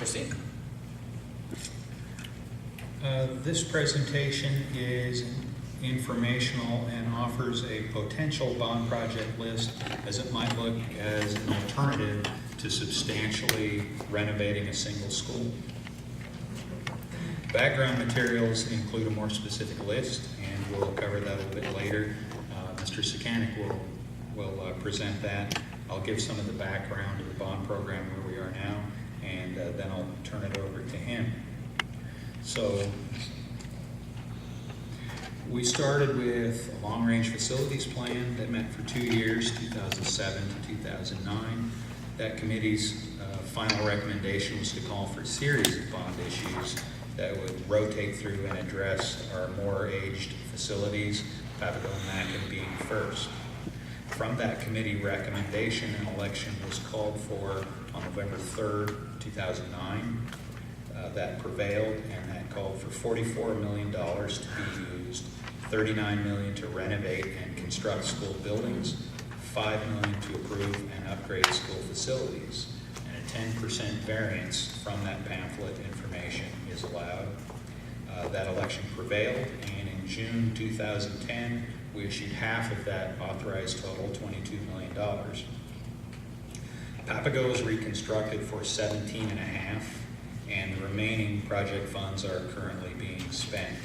proceed. This presentation is informational and offers a potential bond project list as it might look as an alternative to substantially renovating a single school. Background materials include a more specific list, and we'll cover that a little bit later. Mr. Sakanik will present that. I'll give some of the background of the bond program where we are now, and then I'll turn it over to him. So we started with a long-range facilities plan that met for 2 years, 2007 to 2009. That committee's final recommendation was to call for a series of bond issues that would rotate through and address our more aged facilities, Papago and Mackin being first. From that committee recommendation, an election was called for on November 3rd, 2009. That prevailed, and that called for $44 million to be used, $39 million to renovate and construct school buildings, $5 million to approve and upgrade school facilities, and a 10% variance from that pamphlet information is allowed. That election prevailed, and in June 2010, we issued half of that authorized total, $22 million. Papago was reconstructed for 17 and a half, and the remaining project funds are currently being spent.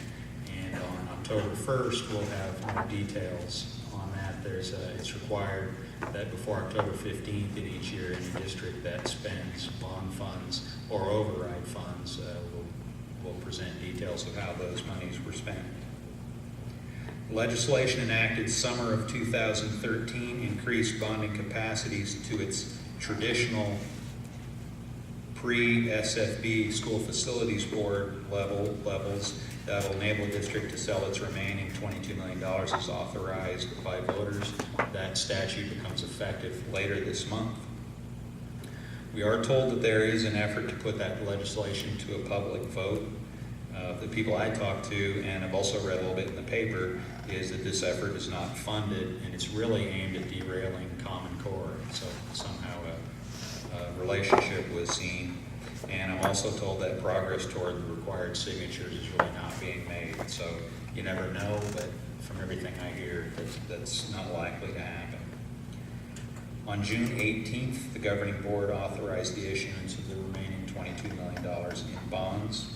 And on October 1st, we'll have more details on that. It's required that before October 15th in each year, any district that spends bond funds or override funds will present details of how those monies were spent. Legislation enacted summer of 2013 increased bonding capacities to its traditional pre-SFB School Facilities Board levels that will enable the district to sell its remaining $22 million as authorized by voters. That statute becomes effective later this month. We are told that there is an effort to put that legislation to a public vote. The people I talked to, and I've also read a little bit in the paper, is that this effort is not funded, and it's really aimed at derailing Common Core. So somehow a relationship was seen. And I'm also told that progress toward the required signatures is really not being made. So you never know, but from everything I hear, that's not likely to happen. On June 18th, the governing board authorized the issuance of the remaining $22 million in bonds.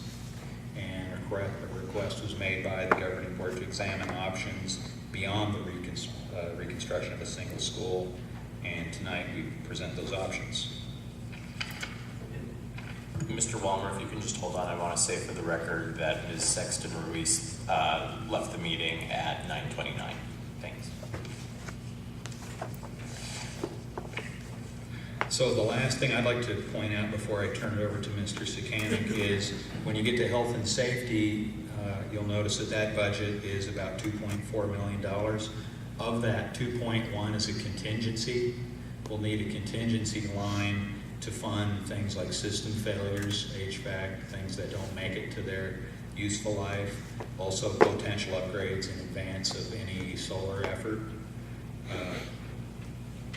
And a request was made by the governing board to examine options beyond the reconstruction of a single school. And tonight we present those options. Mr. Walmer, if you can just hold on, I want to say for the record that Ms. Sexton Ruiz left the meeting at 9:29. Thanks. So the last thing I'd like to point out before I turn it over to Mr. Sakanik is when you get to health and safety, you'll notice that budget is about $2.4 million. Of that, 2.1 is a contingency. We'll need a contingency line to fund things like system failures, HVAC, things that don't make it to their useful life, also potential upgrades in advance of any solar effort,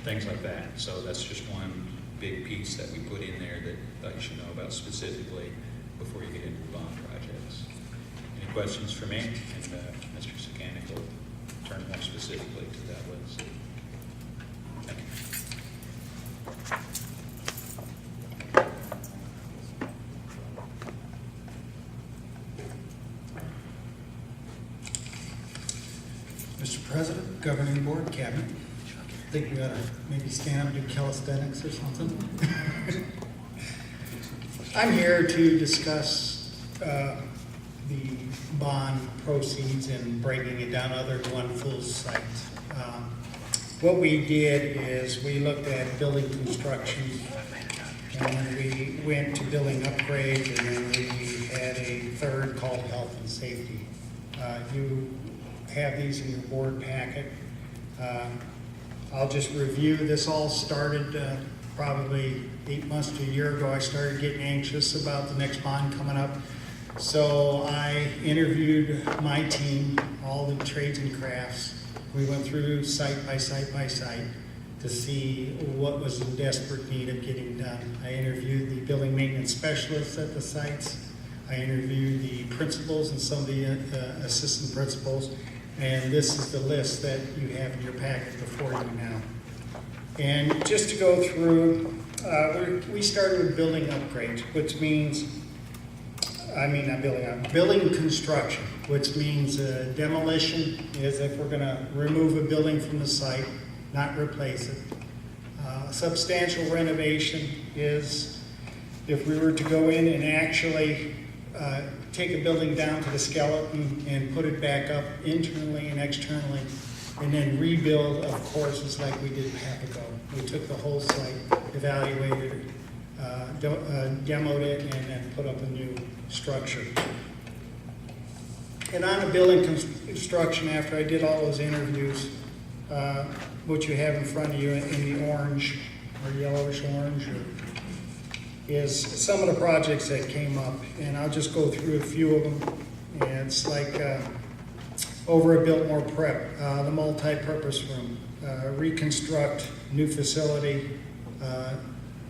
things like that. So that's just one big piece that we put in there that you should know about specifically before you get into the bond projects. Any questions for me? And Mr. Sakanik will turn more specifically to that list. Thank you. Mr. President, Governing Board, Cabinet, I think we ought to maybe stand up and do calisthenics or something. I'm here to discuss the bond proceeds and breaking it down other than one full site. What we did is we looked at building construction, and then we went to building upgrades, and then we had a third called health and safety. You have these in your board packet. I'll just review. This all started probably 8 months to a year ago. I started getting anxious about the next bond coming up. So I interviewed my team, all the trades and crafts. We went through site by site by site to see what was in desperate need of getting done. I interviewed the building maintenance maintenance specialists at the sites. I interviewed the principals and some of the assistant principals, and this is the list that you have in your packet before you now. And just to go through, we started with building upgrades, which means, building construction, which means demolition is if we're going to remove a building from the site, not replace it. Substantial renovation is if we were to go in and actually take a building down to the skeleton and put it back up internally and externally, and then rebuild, of course, is like we did Papago. We took the whole site, evaluated it, demoed it, and then put up a new structure. And on the building construction, after I did all those interviews, what you have in front of you in the orange, or yellowish orange, is some of the projects that came up. And I'll just go through a few of them. And it's like over at Biltmore Prep, the multi-purpose room, reconstruct new facility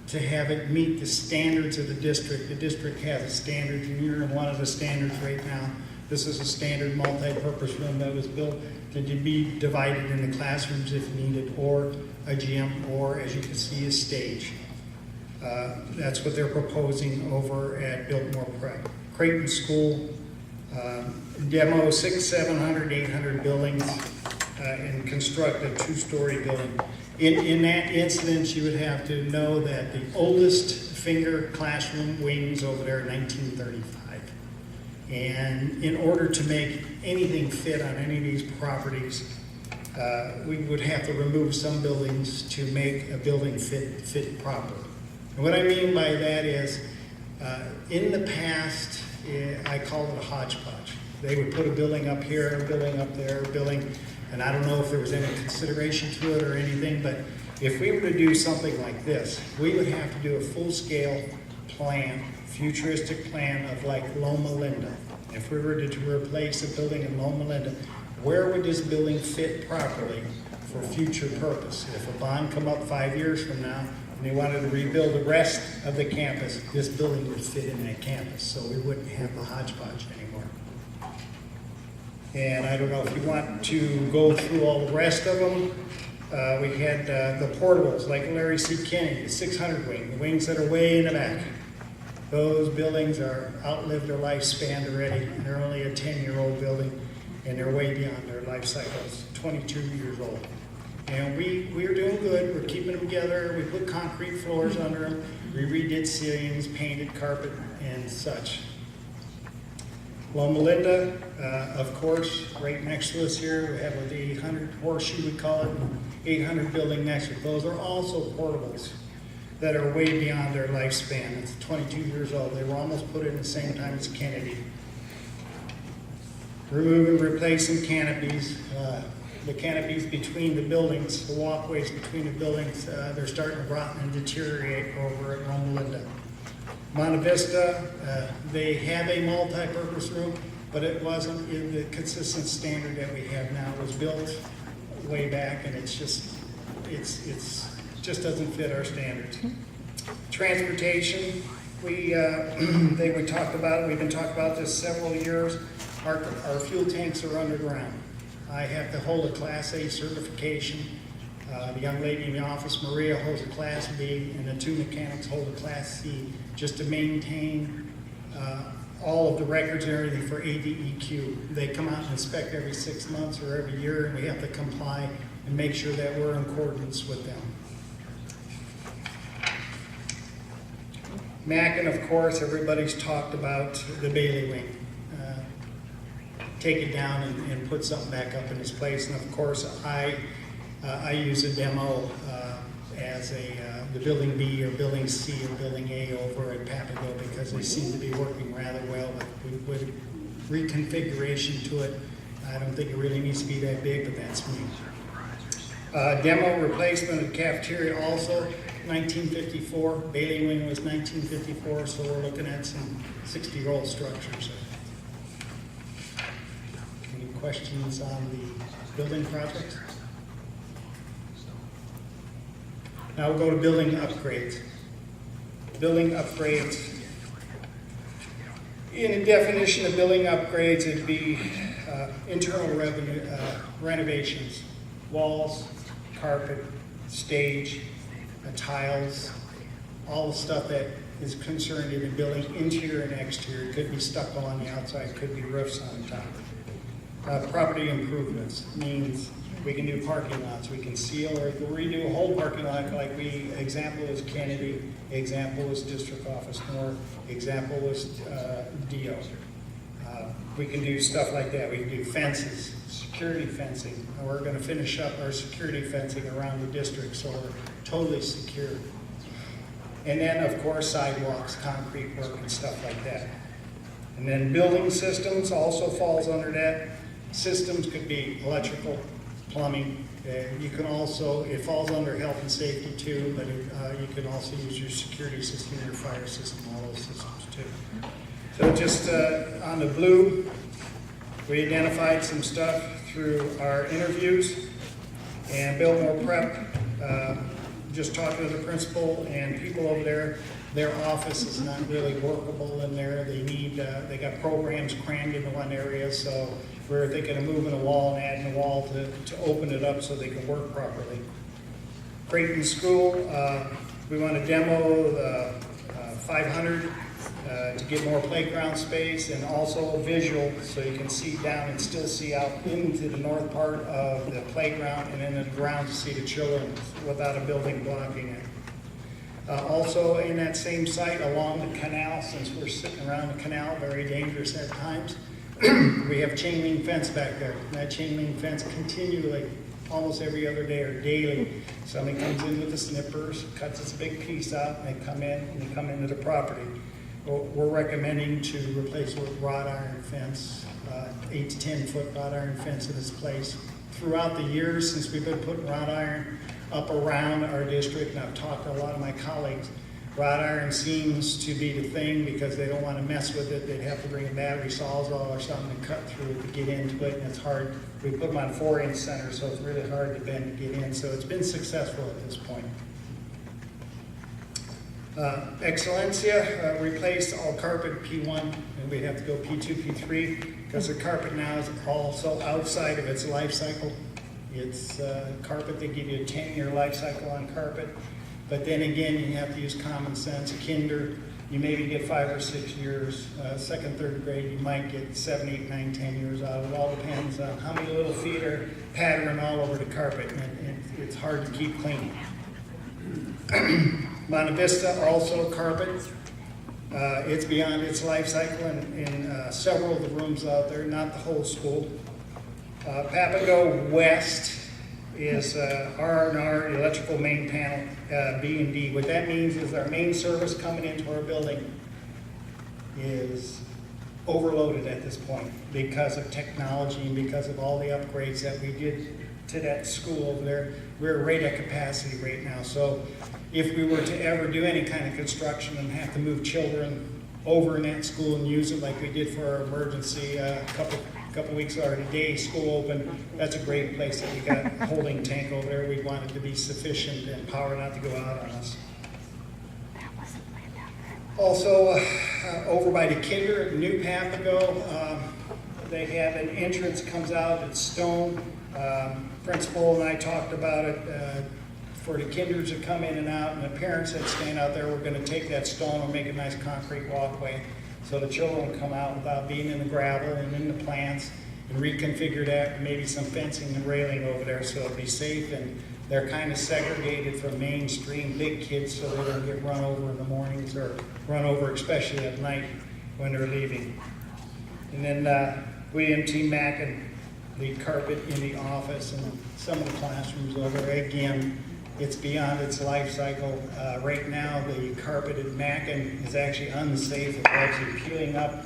to have it meet the standards of the district. The district has a standard, and you're in one of the standards right now. This is a standard multi-purpose room that was built to be divided into classrooms if needed, or a gym, or as you can see, a stage. That's what they're proposing over at Biltmore Prep. Creighton School, demo 600, 700, 800 buildings, and construct a two-story building. In that instance, you would have to know that the oldest finger classroom wings over there, 1935. And in order to make anything fit on any of these properties, we would have to remove some buildings to make a building fit proper. And what I mean by that is, in the past, I called it a hodgepodge. They would put a building up here, a building up there, a building, and I don't know if there was any consideration to it or anything, but if we were to do something like this, we would have to do a full-scale plan, futuristic plan of like Loma Linda. If we were to replace a building in Loma Linda, where would this building fit properly for future purpose? If a bond come up 5 years from now and they wanted to rebuild the rest of the campus, this building would fit in that campus, so we wouldn't have the hodgepodge anymore. And I don't know if you want to go through all the rest of them. We had the portables, like Larry C. Kinney, the 600 wing, the wings that are way in the back. Those buildings are outlived their lifespan already. They're only a 10-year-old building, and they're way beyond their life cycles, 22 years old. And we're doing good. We're keeping them together. We put concrete floors under them. We redid ceilings, painted carpet, and such. Loma Linda, of course, right next to us here, we have the 800 horseshoe, we call it, 800 building next to it. Those are also portables that are way beyond their lifespan. It's 22 years old. They were almost put in the same time as Kennedy. Removing, replacing canopies. The canopies between the buildings, the walkways between the buildings, they're starting to rot and deteriorate over at Loma Linda. Monte Vista, they have a multi-purpose room, but it wasn't in the consistent standard that we have now. It was built way back, and it's just doesn't fit our standards. Transportation, we've been talking about this several years. Our fuel tanks are underground. I have to hold a Class A certification. The young lady in the office, Maria, holds a Class B, and the two mechanics hold a Class C, just to maintain all of the records and everything for ADEQ. They come out and inspect every 6 months or every year, and we have to comply and make sure that we're in accordance with them. Mackin, of course, everybody's talked about the Bailey wing. Take it down and put something back up in its place. And of course, I use a demo as the building B or building C or building A over at Papago, because they seem to be working rather well with reconfiguration to it. I don't think it really needs to be that big, but that's me. Demo replacement of the cafeteria also, 1954. Bailey wing was 1954, so we're looking at some 60-year-old structures. Any questions on the building project? Now we'll go to building upgrades. Building upgrades, In a definition of building upgrades, it'd be internal revenue, renovations, walls, carpet, stage, tiles, all the stuff that is concerned in the building, interior and exterior. It could be stucco on the outside, could be roofs on the top. Property improvements means we can do parking lots, we can seal or redo a whole parking lot, like example is Kennedy, example was District Office North, example was DO. We can do stuff like that. We can do fences, security fencing. We're going to finish up our security fencing around the district so we're totally secure. And then, of course, sidewalks, concrete work, and stuff like that. And then building systems also falls under that. Systems could be electrical, plumbing. You can also, it falls under health and safety too, but you can also use your security system, your fire system, all those systems too. So just on the blue, we identified some stuff through our interviews, and Biltmore Prep, just talking to the principal and people over there, their office is not really workable in there. They need, they got programs crammed into one area, so we're thinking of moving a wall and adding a wall to open it up so they can work properly. Creighton School, we want to demo the 500 to get more playground space and also visual so you can see down and still see out into the north part of the playground and then the ground to see the children without a building blocking it. Also in that same site along the canal, since we're sitting around the canal, very dangerous at times, we have chain link fence back there. And that chain link fence continually, almost every other day or daily, somebody comes in with the snippers, cuts this big piece out, and they come in and they come into the property. We're recommending to replace it with wrought iron fence, 8 to 10 foot wrought iron fence in this place. Throughout the years since we've been putting wrought iron up around our district, and I've talked to a lot of my colleagues, wrought iron seems to be the thing because they don't want to mess with it. They'd have to bring a battery sawzall or something to cut through it to get into it, and it's hard. We put them on 4-inch centers, so it's really hard to bend to get in. So it's been successful at this point. Excelencia replaced all carpet P1, and we'd have to go P2, P3, because the carpet now is also outside of its life cycle. It's carpet, they give you a 10-year life cycle on carpet, but then again, you have to use common sense. Kinder, you maybe get 5 or 6 years. Second, third grade, you might get 7, 8, 9, 10 years out. It all depends on how many little feet are pattering all over the carpet, and it's hard to keep clean. Monte Vista, also carpet. It's beyond its life cycle in several of the rooms out there, not the whole school. Papago West is R&R electrical main panel, B&D. What that means is our main service coming into our building is overloaded at this point because of technology and because of all the upgrades that we did to that school over there. We're right at capacity right now. So if we were to ever do any kind of construction and have to move children over in that school and use it like we did for our emergency a couple weeks ago, day school open, that's a great place that we got a holding tank over there. We want it to be sufficient and power not to go out on us. Also, over by the Kinder, New Papago, they have an entrance comes out, it's stone. Principal and I talked about it for the kinders to come in and out, and the parents that stand out there, we're going to take that stone and make a nice concrete walkway so the children come out without being in the gravel and in the plants, and reconfigure that, and maybe some fencing and railing over there so it'll be safe. And they're kind of segregated from mainstream big kids so they don't get run over in the mornings or run over especially at night when they're leaving. And then William T. Mackin, the carpet in the office and some of the classrooms over there. Again, it's beyond its life cycle. Right now, the carpet at Mackin is actually unsafe. It's actually peeling up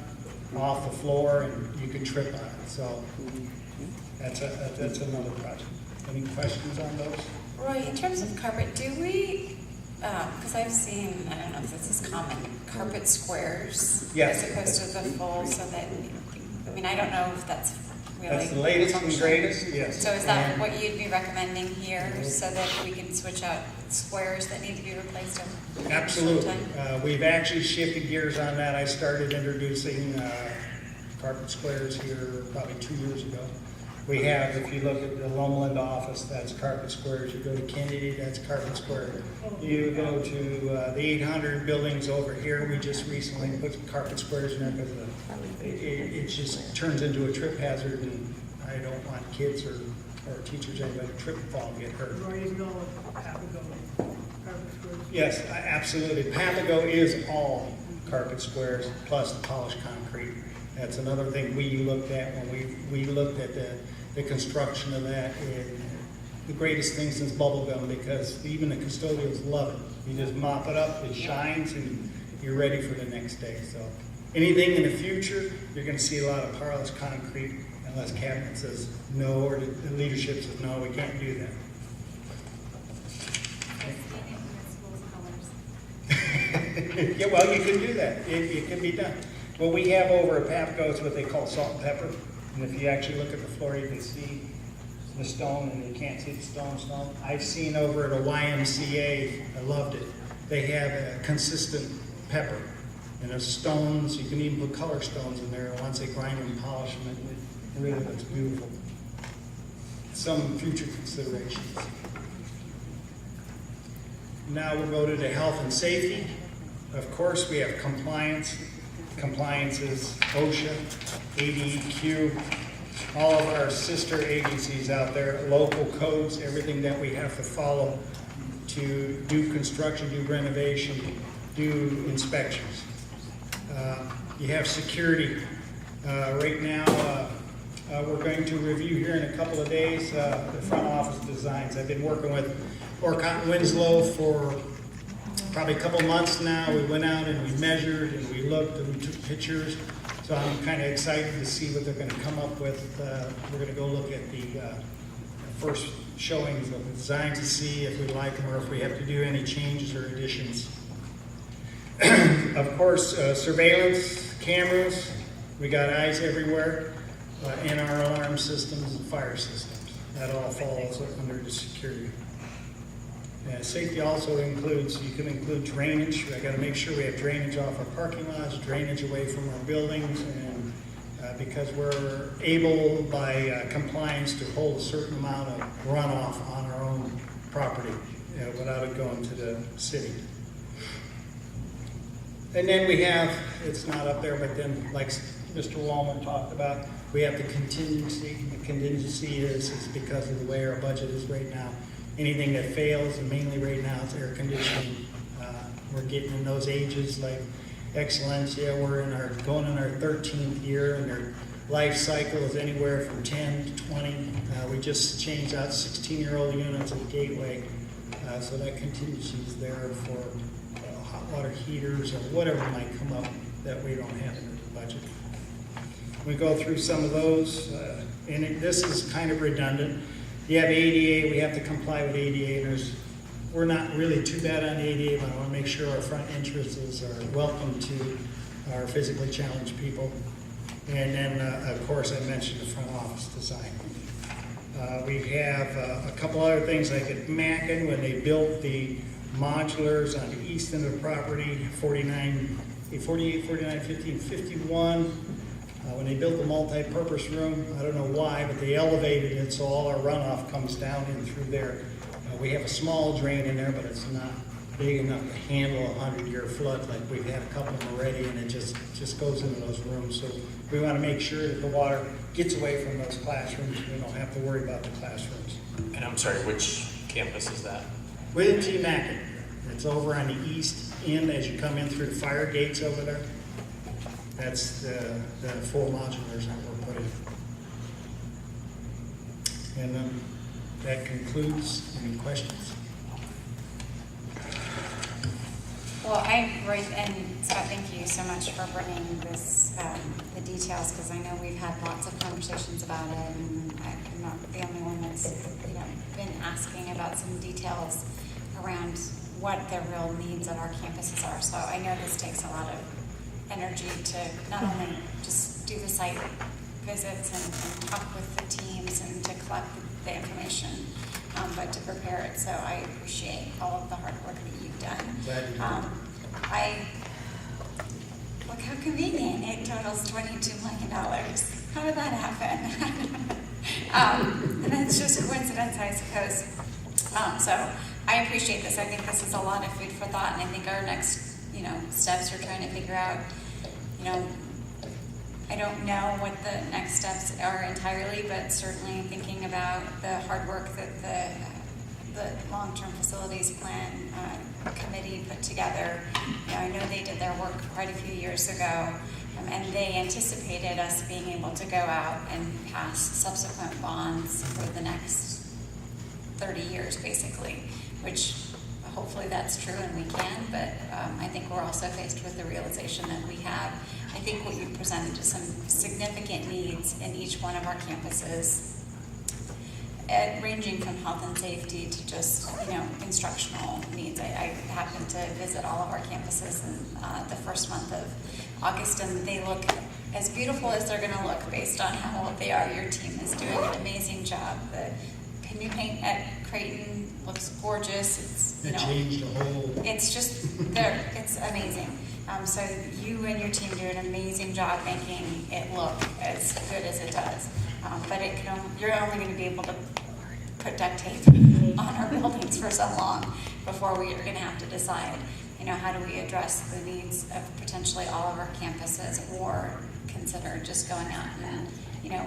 off the floor and you can trip on it. So that's another project. Any questions on those? Roy, in terms of carpet, do we, because I've seen, I don't know if this is common, carpet squares Yes. as opposed to the full, so that, I mean, I don't know if that's really. That's the latest and function. greatest, yes. So is that And- what you'd be recommending here, so that we can switch out squares that need to be replaced? Absolutely. sometime? We've actually shifted gears on that. I started introducing carpet squares here probably 2 years ago. We have, if you look at the Loma office, that's carpet squares. You go to Kennedy, that's carpet square. You go to the 800 buildings over here, we just recently put carpet squares in there because it just turns into a trip hazard, and I don't want kids or teachers, anybody to trip and fall and get hurt. Yes, absolutely. Papago is all carpet squares plus polished concrete. That's another thing we looked at when we looked at the construction of that. The greatest thing since bubble gum, because even the custodians love it. You just mop it up, it shines, and you're ready for the next day. So anything in the future, you're going to see a lot of polished concrete unless cabinet says no, or the leadership says no, we can't do that. Yeah, well, you can do that. It can be done. What we have over at Papago is what they call salt and pepper. And if you actually look at the floor, you can see the stone, and you can't see the stone. I've seen over at a YMCA, I loved it. They have a consistent pepper. And the stones, you can even put color stones in there. And once they grind them and polish them, it really looks beautiful. Some future considerations. Now we'll go to the health and safety. Of course, we have compliance. Compliance is OSHA, ADEQ, all of our sister agencies out there, local codes, everything that we have to follow to do construction, do renovation, do inspections. You have security. Right now, we're going to review here in a couple of days the front office designs. I've been working with Orcott Winslow for probably a couple months now. We went out and we measured and we looked and we took pictures. So I'm kind of excited to see what they're going to come up with. We're going to go look at the first showings of the designs to see if we like them or if we have to do any changes or additions. Of course, surveillance cameras. We got eyes everywhere, and our alarm systems and fire systems. That all falls under the security. Safety also includes, you can include drainage. I got to make sure we have drainage off our parking lots, drainage away from our buildings, and because we're able by compliance to hold a certain amount of runoff on our own property without it going to the city. And then we have, it's not up there, but then like Mr. Wallman talked about, we have the contingency. The contingency is because of the way our budget is right now. Anything that fails, and mainly right now it's air conditioning. We're getting in those ages like Excellencia. We're going in our 13th year, and their life cycle is anywhere from 10 to 20. We just changed out 16-year-old units at Gateway, so that contingency is there for hot water heaters or whatever might come up that we don't have in the budget. We go through some of those, and this is kind of redundant. You have ADA, we have to comply with ADA, and we're not really too bad on the ADA, but I want to make sure our front entrances are welcome to our physically challenged people. And then, of course, I mentioned the front office design. We have a couple other things like at Mackin, when they built the modulars on the east end of the property, 48, 49, 50, and 51. When they built the multi-purpose room, I don't know why, but they elevated it so all our runoff comes down in through there. We have a small drain in there, but it's not big enough to handle a 100-year flood like we've had a couple of them already, and it just goes into those rooms. So we want to make sure that the water gets away from those classrooms. We don't have to worry about the classrooms. And I'm sorry, which campus is that? With T. Mackin. It's over on the east end as you come in through the fire gates over there. That's the 4 modulars that we're putting. And that concludes. Any questions? Well, and Scott, thank you so much for bringing this, the details, because I know we've had lots of conversations about it, and I'm not the only one that's, been asking about some details around what the real needs of our campuses are. So I know this takes a lot of energy to not only just do the site visits and talk with the teams and to collect the information, but to prepare it. So I appreciate all of the hard work that you've done. Glad you did. Look how convenient. It totals $22 million. How did that happen? And it's just coincidence, I suppose. So I appreciate this. I think this is a lot of food for thought, and I think our next, steps are trying to figure out, I don't know what the next steps are entirely, but certainly thinking about the hard work that the long-term facilities plan committee put together. I know they did their work quite a few years ago, and they anticipated us being able to go out and pass subsequent bonds for the next 30 years, basically, which hopefully that's true and we can, but I think we're also faced with the realization that we have, I think what you presented is some significant needs in each one of our campuses, ranging from health and safety to just, instructional needs. I happened to visit all of our campuses in the first month of August, and they look as beautiful as they're going to look based on how old they are. Your team is doing an amazing job. The new paint at Creighton looks gorgeous. It's, It changed the whole. it's just there. It's amazing. So you and your team do an amazing job making it look as good as it does. But you're only going to be able to put duct tape on our buildings for so long before we are going to have to decide, how do we address the needs of potentially all of our campuses, or consider just going out and,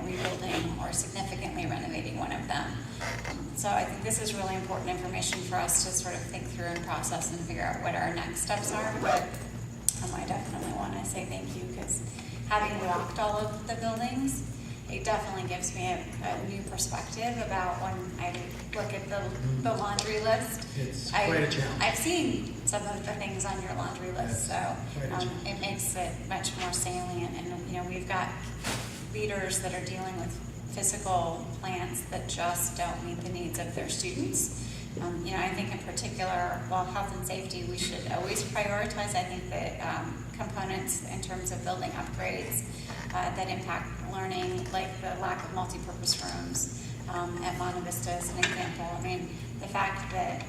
rebuilding or significantly renovating one of them. So I think this is really important information for us to sort of think through and process and figure out what our next steps are. But I definitely want to say thank you, because having walked all of the buildings, it definitely gives me a new perspective about when I look at the laundry list. It's quite a challenge. I've seen some of the things on your laundry list, so Quite a challenge. it makes it much more salient. And we've got leaders that are dealing with physical plants that just don't meet the needs of their students. I think in particular, while health and safety, we should always prioritize. I think that components in terms of building upgrades that impact learning, like the lack of multipurpose rooms at Monte Vista as an example. I mean, the fact that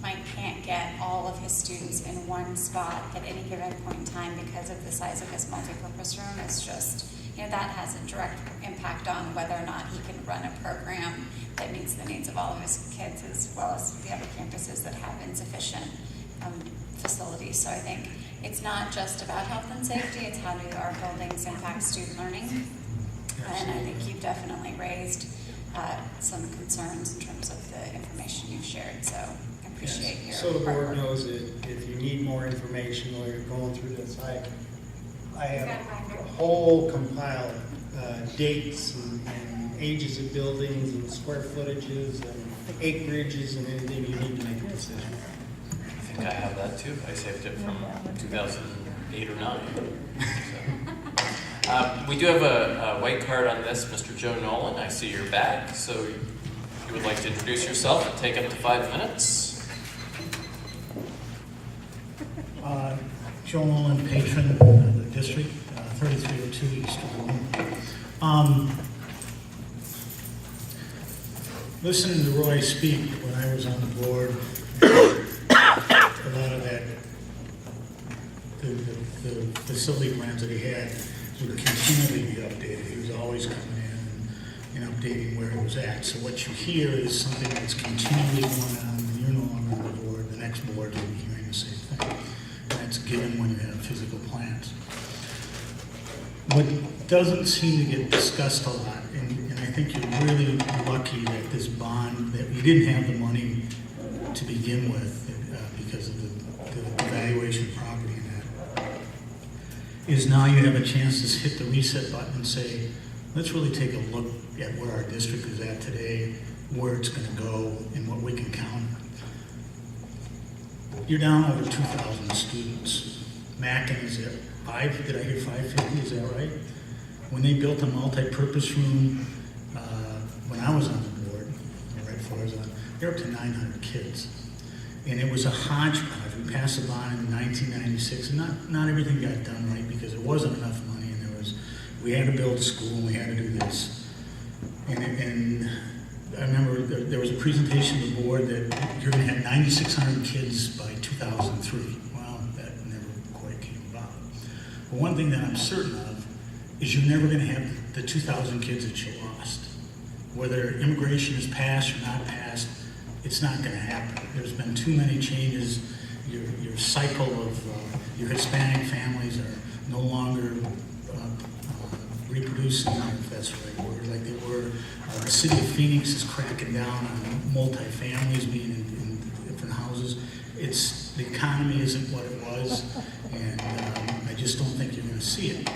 Mike can't get all of his students in one spot at any given point in time because of the size of his multipurpose room is just, that has a direct impact on whether or not he can run a program that meets the needs of all of his kids, as well as the other campuses that have insufficient facilities. So I think it's not just about health and safety, it's how do our buildings impact student learning. And I think you've definitely raised some concerns in terms of the information you've shared. So I appreciate your So the hard board work. knows that if you need more information while you're going through this, I have a whole compile of dates and ages of buildings and square footages and acreages and anything you need to make a decision. I think I have that too. I saved it from 2008 or 9. So. We do have a white card on this, Mr. Joe Nolan. I see you're back, so you would like to introduce yourself and take up to 5 minutes. Joe Nolan, patron of the district, 3302 East Room. Listening to Roy speak when I was on the board, a lot of that, the facility plans that he had would continually be updated. He was always coming in and updating where it was at. So what you hear is something that's continually going on. When you're no longer on the board, the next board will be hearing the same thing. That's given when you have physical plans. What doesn't seem to get discussed a lot, and I think you're really lucky that this bond, that we didn't have the money to begin with because of the valuation of property and that, is now you have a chance to hit the reset button and say, let's really take a look at where our district is at today, where it's going to go, and what we can count on. You're down over 2,000 students. Mackin is at 5, did I hear 550, is that right? When they built a multi-purpose room, when I was on the board, right before I was on, they're up to 900 kids. And it was a hodgepodge. We passed a bond in 1996, and not everything got done right because there wasn't enough money, and there was we had to build a school, and we had to do this. And I remember there was a presentation to the board that you're gonna have 9,600 kids by 2003. Well, that never quite came about. But one thing that I'm certain of is you're never gonna have the 2,000 kids that you lost. Whether immigration is passed or not passed, it's not gonna happen. There's been too many changes. Your cycle of your Hispanic families are no longer reproducing, if that's the right word, like they were. The city of Phoenix is cracking down on multi-families being in different houses. The economy isn't what it was, and I just don't think you're gonna see it.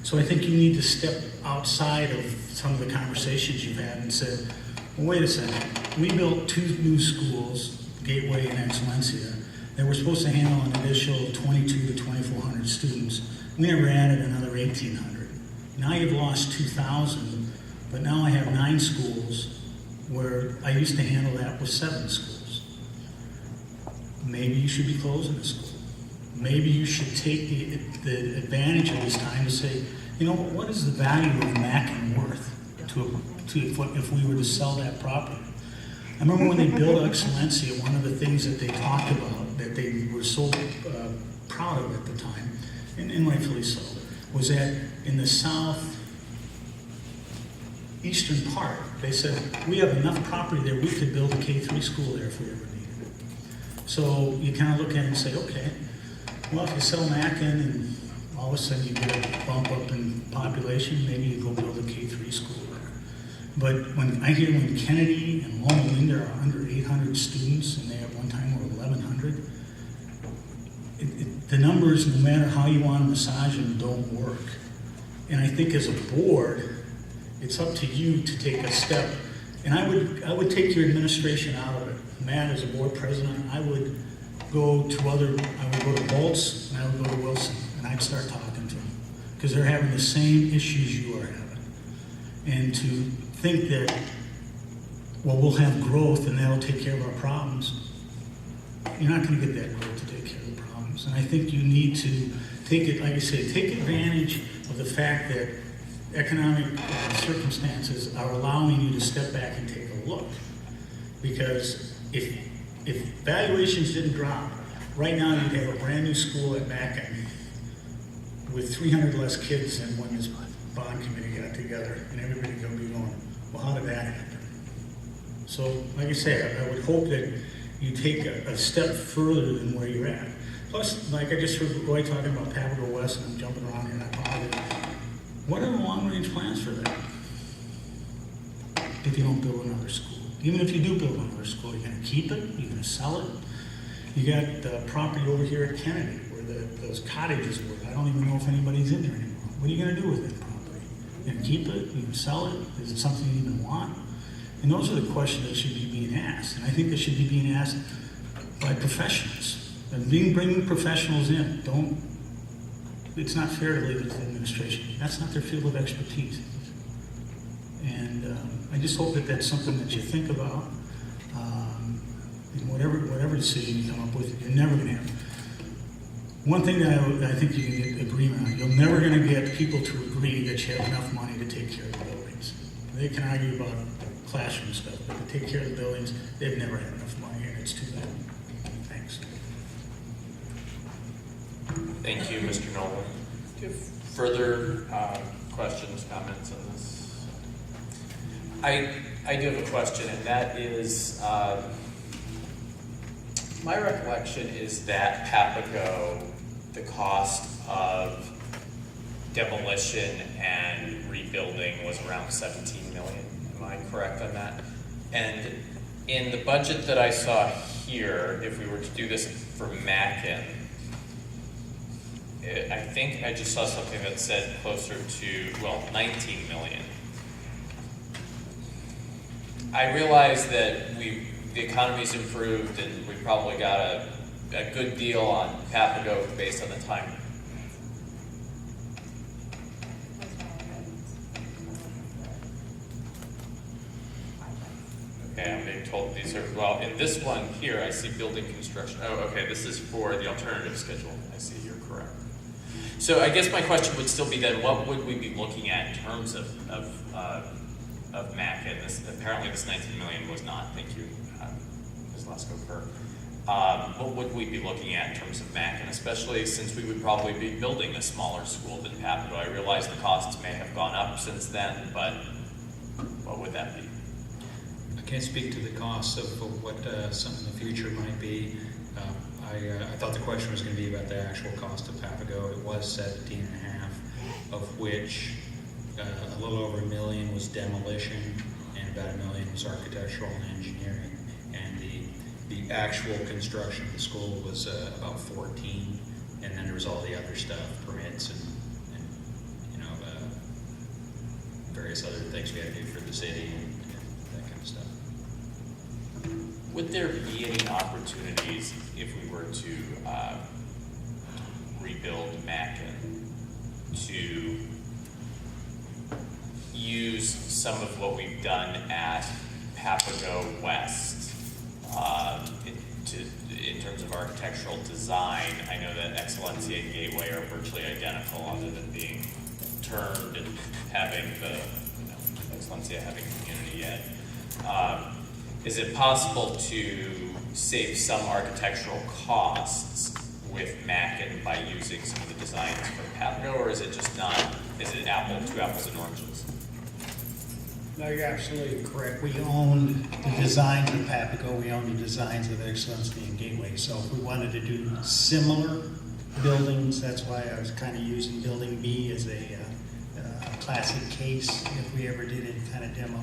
So I think you need to step outside of some of the conversations you've had and say, well, wait a second, we built 2 new schools, Gateway and Excellencia, that were supposed to handle an additional 22 to 2,400 students. We never added another 1,800. Now you've lost 2,000, but now I have 9 schools where I used to handle that with 7 schools. Maybe you should be closing a school. Maybe you should take the advantage of this time to say, you know, what is the value of Mackin worth if we were to sell that property? I remember when they built Excellencia, one of the things that they talked about, that they were so proud of at the time, and rightfully so, was that in the southeastern part, they said, we have enough property there, we could build a K-3 school there if we ever needed it. So you kind of look at it and say, okay, well, if you sell Mackin and all of a sudden you get a bump up in population, maybe you go build a K-3 school there. But when I hear when Kennedy and Loma Linda are under 800 students, and they at one time were 1,100, the numbers, no matter how you want to massage them, don't work. And I think as a board, it's up to you to take a step. And I would take your administration out of it. Matt, as a board president, I would go to Bolts, and I would go to Wilson, and I'd start talking to them. Because they're having the same issues you are having. And to think that, well, we'll have growth and that'll take care of our problems, you're not going to get that growth to take care of the problems. And I think you need to take it, like I say, take advantage of the fact that economic circumstances are allowing you to step back and take a look. Because if valuations didn't drop, right now you'd have a brand new school at Mackin with 300 less kids than when this bond committee got together, and everybody gonna be going, well, how did that happen? So, like I say, I would hope that you take a step further than where you're at. Plus, like I just heard Roy talking about Papago West, and I'm jumping around here, and I apologize. What are the long-range plans for that? If you don't build another school? Even if you do build another school, you're gonna keep it, you're gonna sell it. You got the property over here at Kennedy, where those cottages were. I don't even know if anybody's in there anymore. What are you gonna do with that property? You gonna keep it? You gonna sell it? Is it something you even want? And those are the questions that should be being asked. And I think they should be being asked by professionals. And bringing professionals in. It's not fair to leave it to the administration. That's not their field of expertise. And I just hope that that's something that you think about. And whatever decision you come up with, you're never gonna have. One thing that I think you can get agreement on, you're never going to get people to agree that you have enough money to take care of the buildings. They can argue about classroom stuff, but to take care of the buildings, they've never had enough money, and it's too bad. Thanks. Thank you, Mr. Nolan. Do you have further questions, comments on this? I do have a question, and that is, my recollection is that Papago, the cost of demolition and rebuilding was around 17 million. Am I correct on that? And in the budget that I saw here, if we were to do this for Mackin, I think I just saw something that said closer to, well, 19 million. I realize that the economy's improved and we probably got a good deal on Papago based on the time. Okay, I'm being told these are, well, in this one here, I see building construction. Oh, okay, this is for the alternative schedule. I see, you're correct. So I guess my question would still be then, what would we be looking at in terms of MAC? And this, apparently this 19 million was not, thank you, Ms. Lesko-Kerr. What would we be looking at in terms of MAC? And especially since we would probably be building a smaller school than Papago. I realize the costs may have gone up since then, but what would that be? I can't speak to the costs of what some in the future might be. I thought the question was going to be about the actual cost of Papago. It was 17.5, of which a little over $1 million was demolition and about $1 million was architectural and engineering. And the actual construction of the school was about 14, and then there was all the other stuff, permits and various other things we had to do for the city and that kind of stuff. Would there be any opportunities if we were to rebuild Mackin to use some of what we've done at Papago West in terms of architectural design? I know that Excellencia and Gateway are virtually identical other than being turned and having the, Excellencia having community ed. Is it possible to save some architectural costs with Mackin by using some of the designs from Papago, or is it just not, is it two apples and oranges? No, you're absolutely correct. We own the designs of Papago, we own the designs of Excellencia and Gateway. So if we wanted to do similar buildings, that's why I was kind of using Building B as a classic case if we ever did any kind of demo.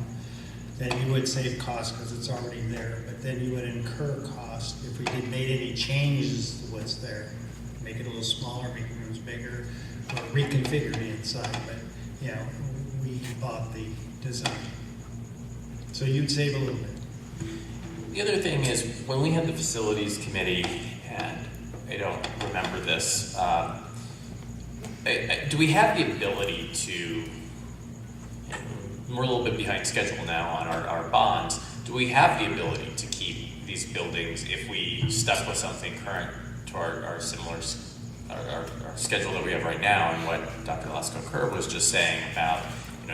Then you would save costs because it's already there, but then you would incur cost if we made any changes to what's there. Make it a little smaller, make the rooms bigger, or reconfigure the inside, but we bought the design. So you'd save a little bit. The other thing is, when we had the facilities committee, and I don't remember this, do we have the ability to, we're a little bit behind schedule now on our bonds, do we have the ability to keep these buildings if we stuck with something current to our similar, our schedule that we have right now, and what Dr. Lesko-Kerr was just saying about,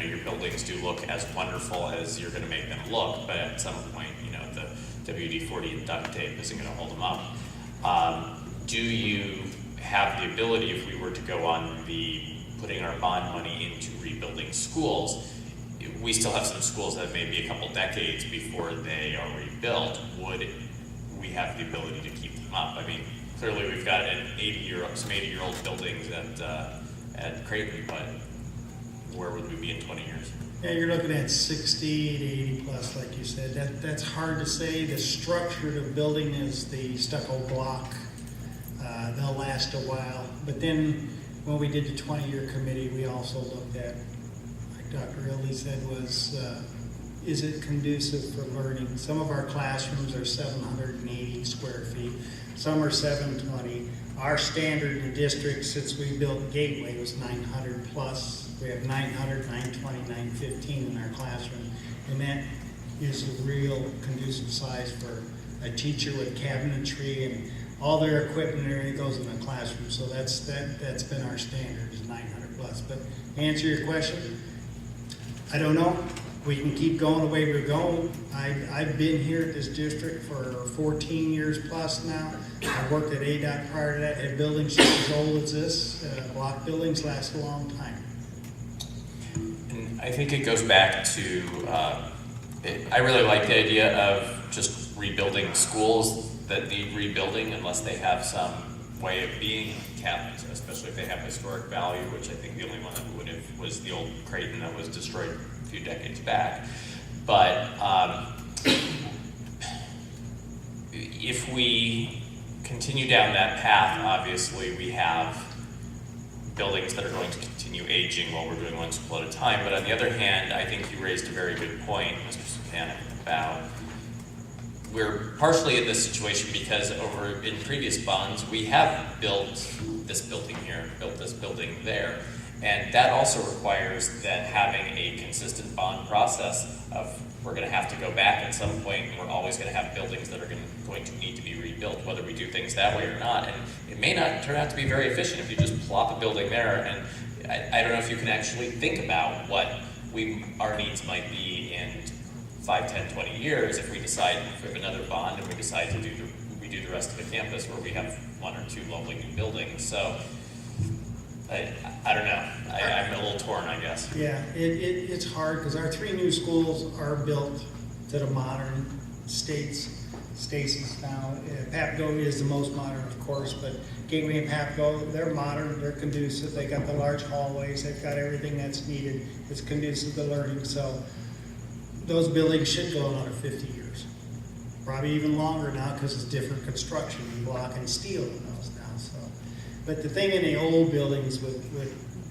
your buildings do look as wonderful as you're going to make them look, but at some point, the WD-40 and duct tape isn't going to hold them up. Do you have the ability, if we were to go on putting our bond money into rebuilding schools, we still have some schools that may be a couple decades before they are rebuilt, would we have the ability to keep them up? I mean, clearly we've got some 80-year-old buildings at Creighton, but where would we be in 20 years? Yeah, you're looking at 60 to 80 plus, like you said. That's hard to say. The structure of the building is the stucco block. They'll last a while. But then when we did the 20-year committee, we also looked at, like Dr. Illy said, is it conducive for learning? Some of our classrooms are 780 square feet. Some are 720. Our standard in the district since we built Gateway was 900 plus. We have 900, 920, 915 in our classroom. And that is a real conducive size for a teacher with cabinetry and all their equipment and everything goes in the classroom. So that's been our standard, is 900 plus. But to answer your question, I don't know. We can keep going the way we're going. I've been here at this district for 14 years plus now. I worked at ADOT prior to that, had buildings as old as this. Block buildings last a long time. And I think it goes back to, I really like the idea of just rebuilding schools that need rebuilding unless they have some way of being kept, especially if they have historic value, which I think the only one that would have was the old Creighton that was destroyed a few decades back. But if we continue down that path, obviously we have buildings that are going to continue aging while we're doing one school at a time. But on the other hand, I think you raised a very good point, Mr. Supanik, about we're partially in this situation because over in previous bonds, we have built this building here, built this building there. And that also requires that having a consistent bond process of, we're gonna have to go back at some point, and we're always gonna have buildings that are going to need to be rebuilt, whether we do things that way or not. And it may not turn out to be very efficient if you just plop a building there, and I don't know if you can actually think about what our needs might be in 5, 10, 20 years if we decide, if we have another bond and we decide to do the rest of the campus where we have 1 or 2 lovely new buildings. So I don't know. I'm a little torn, I guess. Yeah, it's hard because our 3 new schools are built to the modern Stacy's now. Papago is the most modern, of course, but Gateway and Papago, they're modern, they're conducive, they got the large hallways, they've got everything that's needed, it's conducive to learning, so those buildings should go another 50 years. Probably even longer now because it's different construction, block and steel in those now, so. But the thing in the old buildings what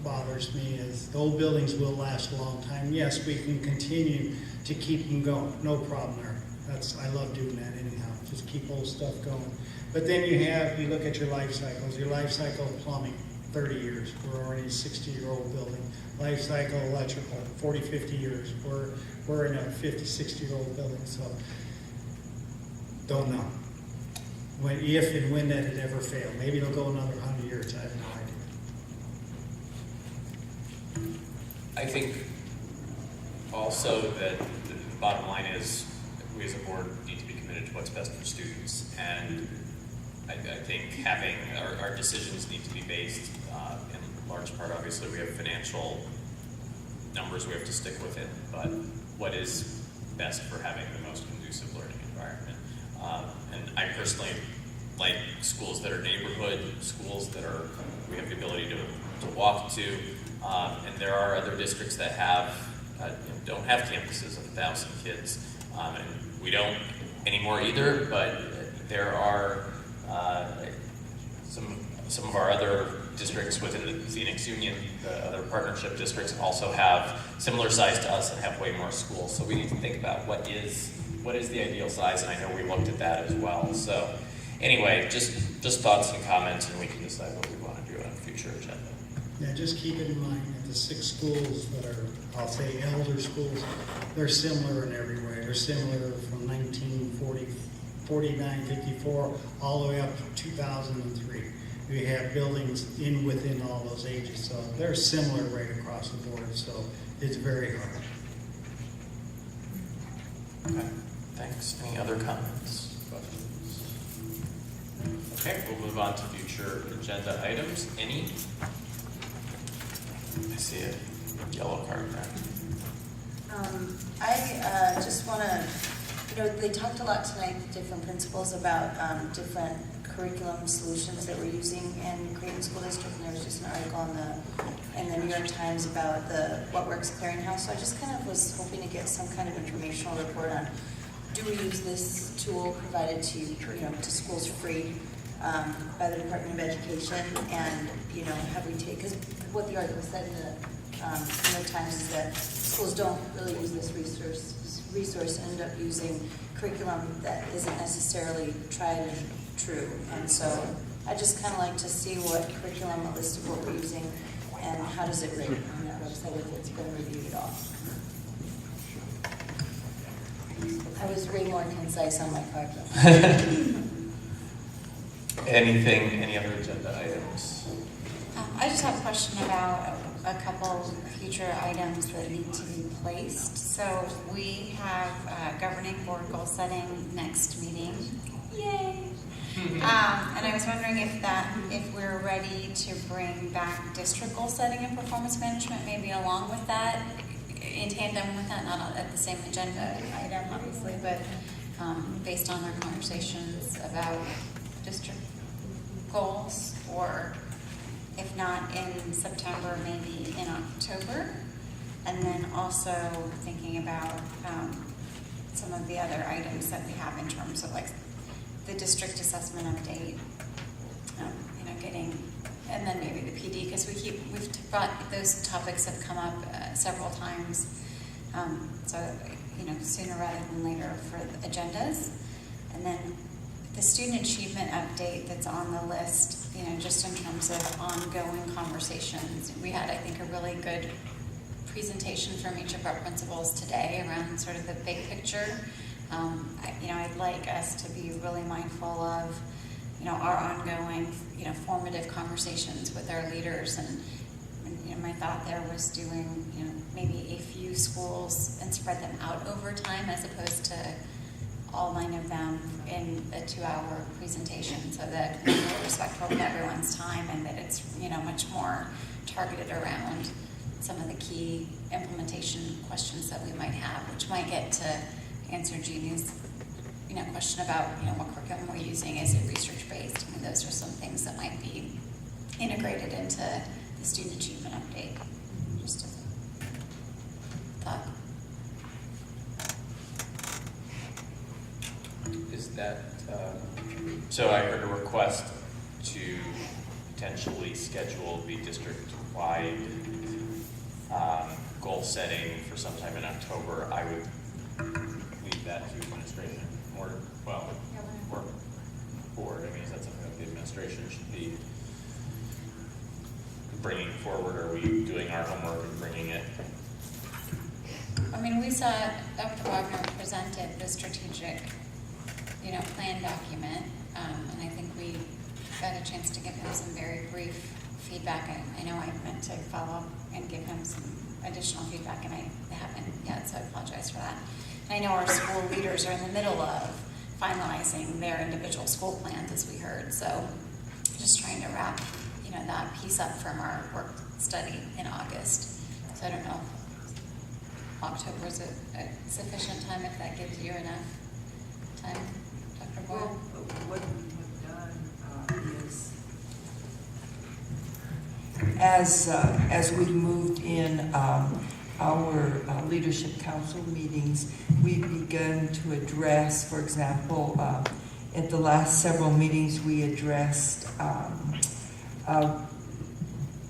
bothers me is the old buildings will last a long time. Yes, we can continue to keep them going, no problem there. I love doing that anyhow, just keep old stuff going. But then you look at your life cycles, your life cycle of plumbing, 30 years, we're already a 60-year-old building. Life cycle electrical, 40, 50 years, we're in a 50, 60-year-old building, so don't know. If and when that would ever fail. Maybe it'll go another 100 years, I have no idea. I think also that the bottom line is we as a board need to be committed to what's best for students, and I think having our decisions need to be based in large part, obviously we have financial numbers we have to stick within, but what is best for having the most conducive learning environment. And I personally like schools that are neighborhood schools that we have the ability to walk to, and there are other districts that don't have campuses of 1,000 kids, and we don't anymore either, but there are some of our other districts within the Phoenix Union, the other partnership districts also have similar size to us and have way more schools. So we need to think about what is the ideal size, and I know we looked at that as well. So anyway, just thoughts and comments, and we can decide what we want to do on a future agenda. Yeah, just keep it in mind that the 6 schools that are, I'll say, elder schools, they're similar in every way. They're similar from 1949, 54, all the way up to 2003. We have buildings within all those ages, so they're similar right across the board, so it's very hard. Okay, thanks. Any other comments? Questions? Okay, we'll move on to future agenda items. Any? I see a yellow card there. I just want to, they talked a lot tonight, different principals, about different curriculum solutions that we're using in Creighton School District, and there was just an article in the New York Times about the What Works Clearinghouse. So I just kind of was hoping to get some kind of informational report on, do we use this tool provided to schools free by the Department of Education, and have we taken, because what the article said in the New York Times is that schools don't really use this resource end up using curriculum that isn't necessarily tried and true. And so I just kind of like to see what curriculum, a list of what we're using, and how does it rate on that website if it's been reviewed at all. I was way more concise on my part though. Any other agenda items? I just have a question about a couple future items that need to be placed. So we have governing board goal setting next meeting. Yay! And I was wondering if we're ready to bring back district goal setting and performance management, maybe along with that, in tandem with that, not at the same agenda item, obviously, but based on our conversations about district goals, or if not in September, maybe in October. And then also thinking about some of the other items that we have in terms of like the district assessment update, getting, and then maybe the PD, because we've brought, those topics have come up several times. So, sooner rather than later for the agendas. And then the student achievement update that's on the list, you know, just in terms of ongoing conversations, we had, I think, a really good presentation from each of our principals today around sort of the big picture. You know, I'd like us to be really mindful of, you know, our ongoing, you know, formative conversations with our leaders. And you know, my thought there was doing, you know, maybe a few schools and spread them out over time as opposed to all 9 of them in a 2-hour presentation, so that we're respectful of everyone's time and that it's, you know, much more targeted around some of the key implementation questions that we might have, which might get to answer Jeannie's, you know, question about, you know, what curriculum we're using. Is it research-based? I mean, those are some things that might be integrated into the student achievement update. Just a thought. Is that, so I heard a request to potentially schedule the district-wide goal setting for sometime in October. I would leave that to administration or, well, or board. I mean, is that something that the administration should be bringing forward, or are we doing our homework and bringing it? I mean, we saw Dr. Wagner presented the strategic, you know, plan document, and I think we got a chance to give him some very brief feedback. I know I meant to follow up and give him some additional feedback, and I haven't yet, so I apologize for that. And I know our school leaders are in the middle of finalizing their individual school plans, as we heard, so just trying to wrap, you know, that piece up from our work study in August. So I don't know if October is a sufficient time, if that gives you enough time, Dr. Well, Boyle. what we have done is, as we moved in our leadership council meetings, we've begun to address, for example, at the last several meetings, we addressed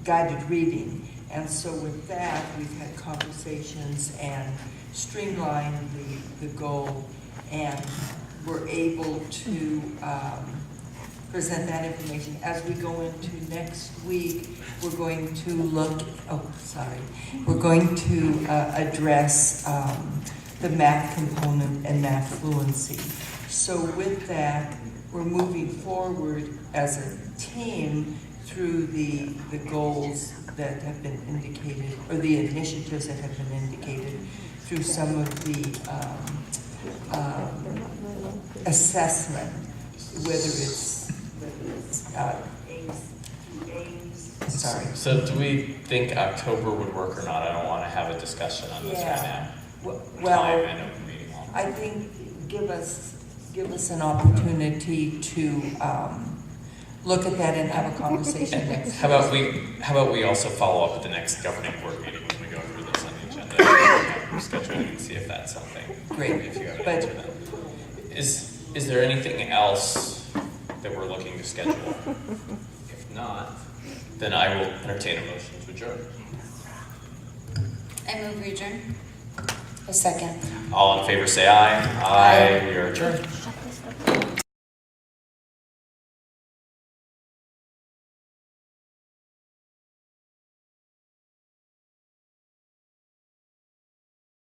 guided reading. And so with that, we've had conversations and streamlined the goal, and we're able to present that information. As we go into next week, we're going to look, we're going to address the math component and math fluency. So with that, we're moving forward as a team through the goals that have been indicated, or the initiatives that have been indicated through some of the assessment, whether it's aims, sorry. So do we think October would work or not? I don't want to have a discussion on this right now. Well, Time and open meeting law. I think give us an opportunity to look at that and have a conversation next. How about we also follow up at the next governing board meeting when we go through this on the agenda, schedule and see if that's something. Great. If you have an But- answer then. Is there anything else that we're looking to schedule? If not, then I will entertain a motion to adjourn. I move we adjourn. A second. All in favor say aye. Aye. We are adjourned.